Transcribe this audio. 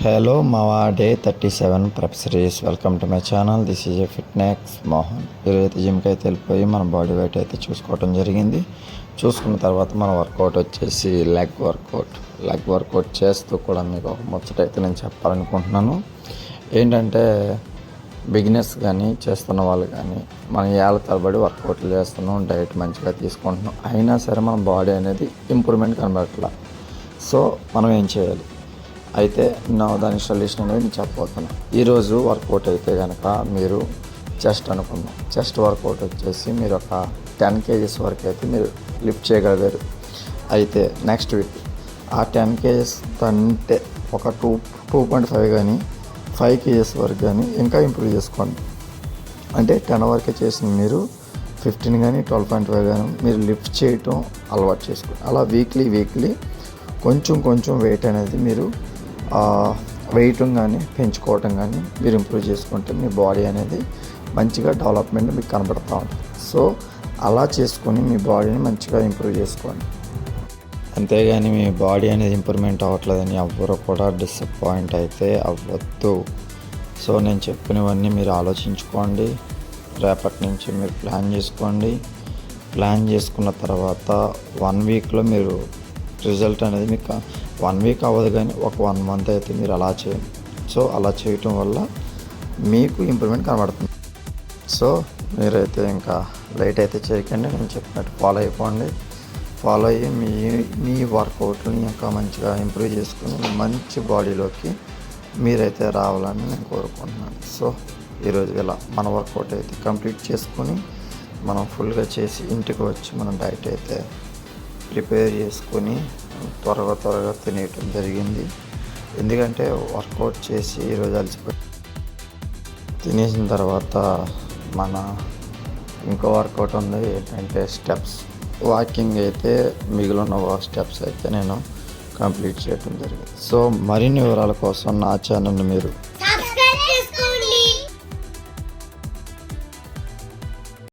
Hello మావా day 37 prep series. Welcome to my channel. This is a fitness Mohan. ఈరోజైతే జిమ్కి అయితే వెళ్ళిపోయి మన బాడీ వెయిట్ అయితే చూసుకోవడం జరిగింది. చూసుకున్న తర్వాత మన వర్కౌట్ వచ్చేసి లెగ్ వర్కౌట్ చేస్తూ కూడా మీకు ఒక ముచ్చట అయితే నేను చెప్పాలనుకుంటున్నాను. ఏంటంటే బిగినర్స్ కానీ చేస్తున్న వాళ్ళు కానీ మనం ఏళ్ళ తరబడి వర్కౌట్లు చేస్తున్నాం, డైట్ మంచిగా తీసుకుంటున్నాం, అయినా సరే మన బాడీ అనేది ఇంప్రూవ్మెంట్ కనబడట్లా. సో మనం ఏం చేయాలి అయితే దాని సొల్యూషన్ అనేది నేను చెప్పబోతున్నాను. ఈరోజు వర్కౌట్ అయితే కనుక మీరు చెస్ట్ అనుకుందాం. చెస్ట్ వర్కౌట్ వచ్చేసి మీరు ఒక 10 kgs వరకు అయితే మీరు లిఫ్ట్ చేయగలిగారు. అయితే నెక్స్ట్ వీక్ ఆ 10 kgs అంటే ఒక 2.5 కానీ 5 kgs వరకు కానీ ఇంకా ఇంప్రూవ్ చేసుకోండి. అంటే 10 వరకే చేసిన మీరు 15 కానీ 12.5 కానీ మీరు లిఫ్ట్ చేయటం అలవాటు చేసుకోండి. అలా వీక్లీ కొంచెం వెయిట్ అనేది మీరు వెయిట్ కానీ పెంచుకోవటం కానీ మీరు ఇంప్రూవ్ చేసుకుంటే మీ బాడీ అనేది మంచిగా డెవలప్మెంట్ మీకు కనబడుతూ ఉంటుంది. సో అలా చేసుకొని మీ బాడీని మంచిగా ఇంప్రూవ్ చేసుకోండి. అంతేగాని మీ బాడీ అనేది ఇంప్రూవ్మెంట్ అవ్వట్లేదని ఎవ్వరూ కూడా డిసప్పాయింట్ అయితే అవ్వద్దు. సో నేను చెప్పినవన్నీ మీరు ఆలోచించుకోండి. రేపటి నుంచి మీరు ప్లాన్ చేసుకోండి. ప్లాన్ చేసుకున్న తర్వాత 1 వీక్లో మీరు రిజల్ట్ అనేది మీకు 1 వీక్ అవ్వదు కానీ ఒక 1 మంత్ అయితే మీరు అలా చేయండి. సో అలా చేయటం వల్ల మీకు ఇంప్రూవ్మెంట్ కనబడుతుంది. సో మీరైతే ఇంకా లైట్ అయితే చేయకండి, నేను చెప్పినట్టు ఫాలో అయిపోండి. ఫాలో అయ్యి మీ వర్కౌట్ని ఇంకా మంచిగా ఇంప్రూవ్ చేసుకుని మంచి బాడీలోకి మీరైతే రావాలని నేను కోరుకుంటున్నాను. సో ఈరోజు ఇలా మన వర్కౌట్ అయితే కంప్లీట్ చేసుకొని మనం ఫుల్గా చేసి ఇంటికి వచ్చి మనం డైట్ అయితే ప్రిపేర్ చేసుకొని త్వరగా తినేయటం జరిగింది. ఎందుకంటే వర్కౌట్ చేసి ఈరోజు అలసిపోయి తినేసిన తర్వాత మన ఇంకో వర్కౌట్ ఉంది. ఏంటంటే స్టెప్స్ వాకింగ్ అయితే మిగిలిన స్టెప్స్ అయితే నేను కంప్లీట్ చేయడం జరిగింది. సో మరిన్ని వివరాల కోసం నా ఛానల్ని మీరు